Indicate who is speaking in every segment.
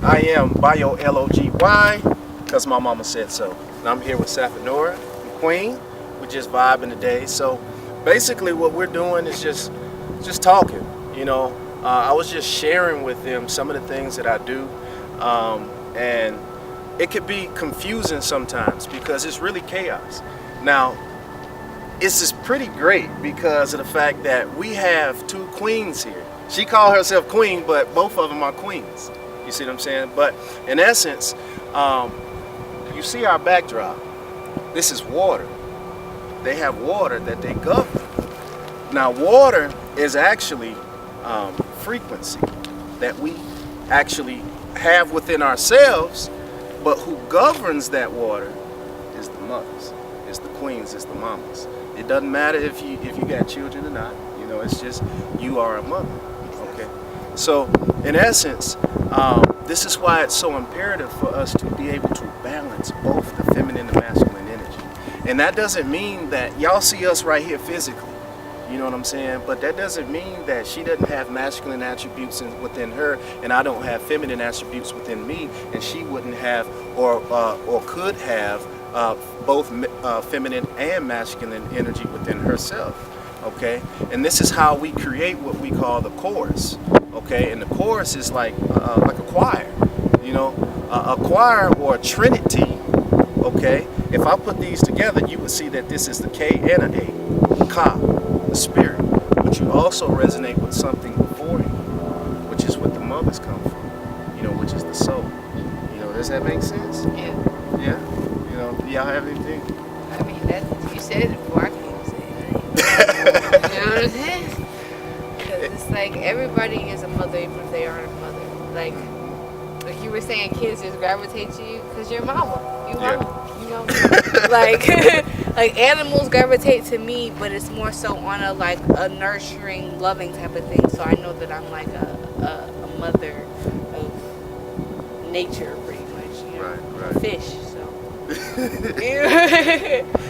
Speaker 1: I am BioLogWhy because my mama said so. And I'm here with Safinora and Queen. We're just vibing today. So basically what we're doing is just talking. I was just sharing with them some of the things that I do. And it could be confusing sometimes because it's really chaos. Now, it's just pretty great because of the fact that we have two queens here. She called herself queen, but both of them are queens. You see what I'm saying? But in essence, you see our backdrop. This is water. They have water that they govern. Now, water is actually frequency that we actually have within ourselves, but who governs that water is the mothers, it's the queens, it's the mamas. It doesn't matter if you got children or not. It's just you are a mother. Okay. So in essence, this is why it's so imperative for us to be able to balance both the feminine and masculine energy. And that doesn't mean that y'all see us right here physically. You know what I'm saying? But that doesn't mean that she doesn't have masculine attributes within her, and I don't have feminine attributes within me, and she wouldn't have or could have both feminine and masculine energy within herself. Okay, and this is how we create what we call the chorus. Okay, and the chorus is like a choir. A choir or a trinity. Okay, if I put these together, you would see that this is the K and an A, Ka, the spirit. But you also resonate with something before you, which is what the mothers come from. Which is the soul. Does that make sense?
Speaker 2: Yeah.
Speaker 1: Yeah. Do y'all have anything?
Speaker 2: I mean, you said it before. I can't even say it. You know what I'm saying? Because it's like everybody is a mother, even if they aren't a mother. Like you were saying, kids just gravitate to you because you're mama. Like animals gravitate to me, but it's more so on a nurturing, loving type of thing. So I know that I'm like a mother of nature, pretty much.
Speaker 1: Right.
Speaker 2: Fish. So.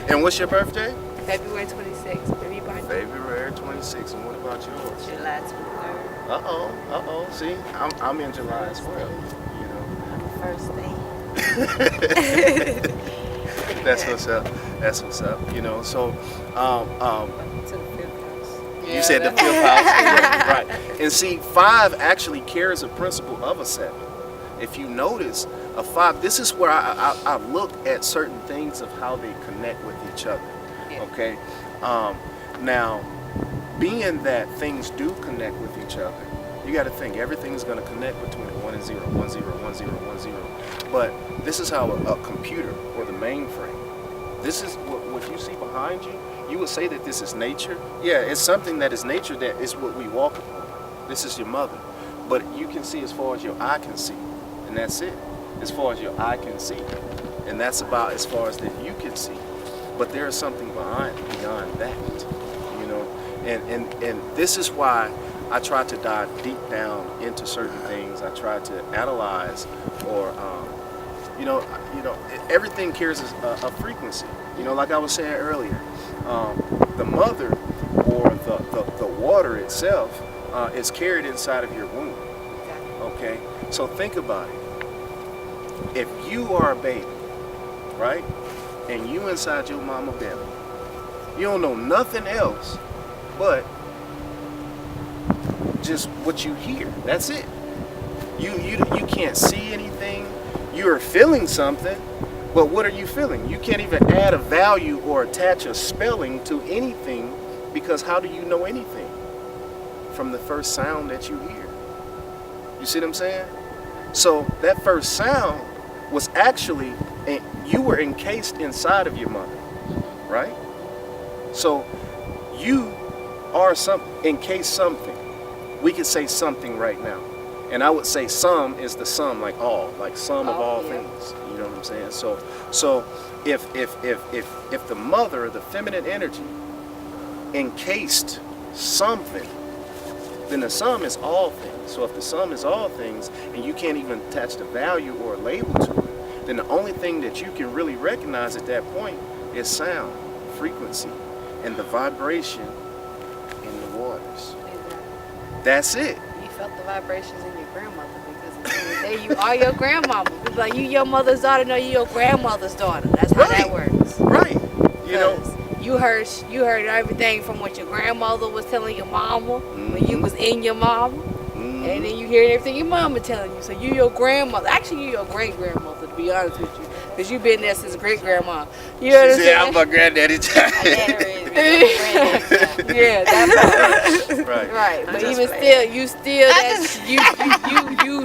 Speaker 1: And what's your birthday?
Speaker 2: February 26th. Everybody.
Speaker 1: February 26th. And what about yours?
Speaker 2: July 23rd.
Speaker 1: See, I'm in July as well.
Speaker 2: First thing.
Speaker 1: That's what's up. So
Speaker 2: to the 5th house.
Speaker 1: You said the 5th house. Yeah, right. And see, 5 actually carries a principle of a 7. If you notice, a 5, this is where I look at certain things of how they connect with each other.
Speaker 2: Yeah.
Speaker 1: Okay. Now, being that things do connect with each other, you got to think everything's going to connect between 1 and 0, 1 0, 1 0, 1 0. But this is how a computer or the mainframe. This is what you see behind you. You would say that this is nature. Yeah, it's something that is nature that is what we walk upon. This is your mother. But you can see as far as your eye can see. And that's it. As far as your eye can see. And that's about as far as that you can see. But there is something beyond that. And this is why I try to dive deep down into certain things. I try to analyze or everything carries a frequency. Like I was saying earlier, the mother or the water itself is carried inside of your womb. Okay, so think about it. If you are a baby, right, and you inside your mama belly, you don't know nothing else but just what you hear. That's it. You can't see anything. You're feeling something, but what are you feeling? You can't even add a value or attach a spelling to anything, because how do you know anything? From the first sound that you hear. You see what I'm saying? So that first sound was actually, you were encased inside of your mother, right? So you are encased something. We could say something right now. And I would say some is the sum, like all, like sum of all things. You know what I'm saying? So if the mother, the feminine energy, encased something, then the sum is all things. So if the sum is all things, and you can't even attach the value or a label to it, then the only thing that you can really recognize at that point is sound, frequency, and the vibration in the waters.
Speaker 2: Exactly.
Speaker 1: That's it.
Speaker 2: You felt the vibrations in your grandmother, because say you are your grandmama. It's like you your mother's daughter, no, you your grandmother's daughter. That's how that works.
Speaker 1: Right. You know,
Speaker 2: you heard everything from what your grandmother was telling your mama when you was in your mama, and then you hear everything your mama telling you. So you your grandmother. Actually, you your great grandmother, to be honest with you, because you've been there since great grandma. You know what I'm saying?
Speaker 1: I'm my granddaddy child.
Speaker 2: Yeah, that's
Speaker 1: Right.
Speaker 2: right. But even still, you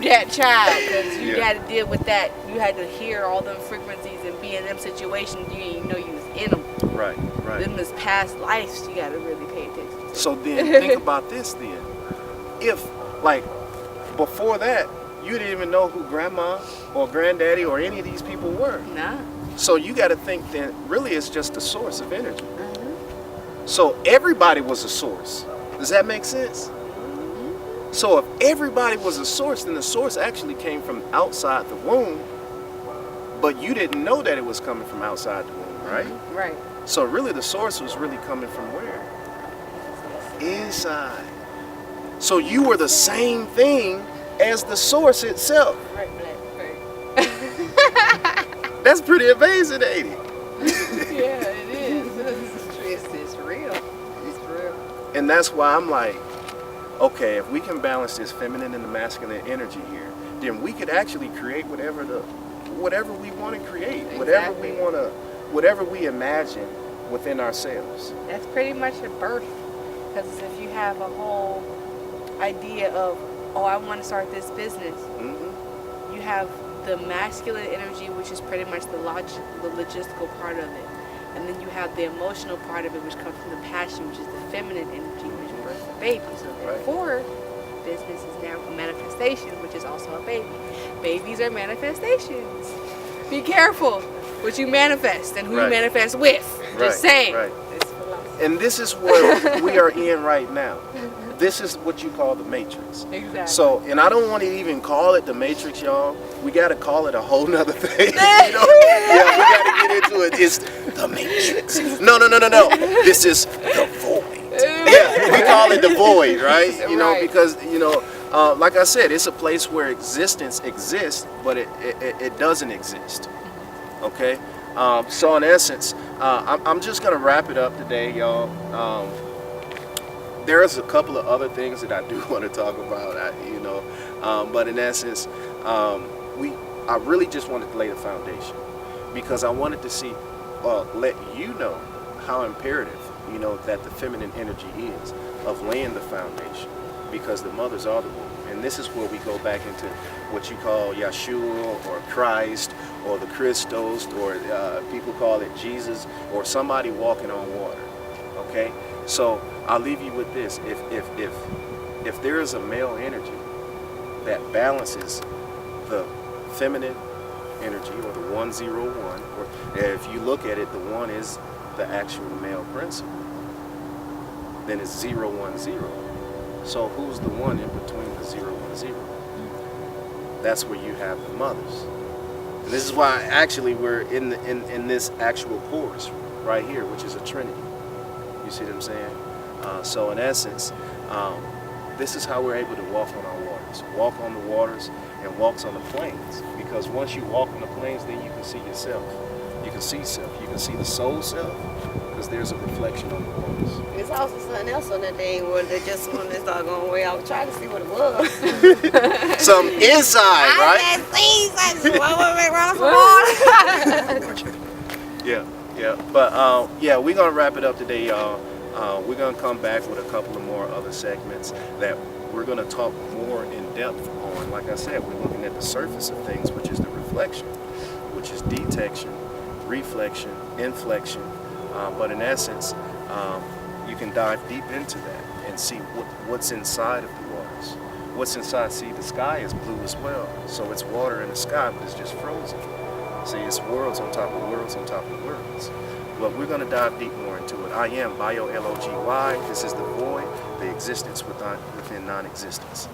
Speaker 2: that child, because you had to deal with that. You had to hear all them frequencies and be in them situations you didn't even know you was in them.
Speaker 1: Right.
Speaker 2: Them is past lives you got to really pay attention to.
Speaker 1: So then think about this then. If, like, before that, you didn't even know who grandma or granddaddy or any of these people were.
Speaker 2: Nah.
Speaker 1: So you got to think that really it's just a source of energy. So everybody was a source. Does that make sense? So if everybody was a source, then the source actually came from outside the womb, but you didn't know that it was coming from outside the womb, right?
Speaker 2: Right.
Speaker 1: So really the source was really coming from where? Inside. So you were the same thing as the source itself.
Speaker 2: Right, black,
Speaker 1: That's pretty amazing, ain't it?
Speaker 2: Yeah, it is. It's real. It's real.
Speaker 1: And that's why I'm like, okay, if we can balance this feminine and the masculine energy here, then we could actually create whatever we want to create,
Speaker 2: Exactly.
Speaker 1: whatever we imagine within ourselves.
Speaker 2: That's pretty much a birth. Because if you have a whole idea of, oh, I want to start this business, you have the masculine energy, which is pretty much the logistical part of it. And then you have the emotional part of it, which comes from the passion, which is the feminine energy, which births the baby. So therefore, business is now a manifestation, which is also a baby. Babies are manifestations. Be careful what you manifest and who you manifest with. Just saying.
Speaker 1: Right. And this is what we are in right now. This is what you call the matrix.
Speaker 2: Exactly.
Speaker 1: So, and I don't want to even call it the matrix, y'all. We got to call it a whole nother thing. You know? Yeah, we got to get into it. It's the matrix. No. This is the void. Yeah, we call it the void, right? You know, because, like I said, it's a place where existence exists, but it doesn't exist. Okay? So in essence, I'm just going to wrap it up today, y'all. There's a couple of other things that I do want to talk about, but in essence, I really just wanted to lay the foundation because I wanted to let you know how imperative, that the feminine energy is of laying the foundation, because the mothers are the womb. And this is where we go back into what you call Yeshua or Christ or the Christos, or people call it Jesus, or somebody walking on water. Okay? So I'll leave you with this. If there is a male energy that balances the feminine energy, or the 101, or if you look at it, the 1 is the actual male principle, then it's 010. So who's the 1 in between the 010? That's where you have the mothers. And this is why actually we're in this actual chorus right here, which is a trinity. You see what I'm saying? So in essence, this is how we're able to walk on our waters. Walk on the waters and walks on the plains. Because once you walk on the plains, then you can see yourself. You can see self. You can see the soul self, because there's a reflection on the waters.
Speaker 3: There's also something else on that thing where they just want to start going way. I was trying to see what it was.
Speaker 1: Some inside, right?
Speaker 3: I said,
Speaker 1: Yeah. But we're gonna wrap it up today, y'all. We're gonna come back with a couple of more other segments that we're gonna talk more in depth on. Like I said, we're looking at the surface of things, which is the reflection, which is detection, reflection, inflection. But in essence, you can dive deep into that and see what's inside of the waters. What's inside? See, the sky is blue as well. So it's water in the sky, but it's just frozen. See, it's worlds on top of worlds on top of worlds. But we're going to dive deep more into it. I am BioLogWhy. This is the void, the existence within non-existence.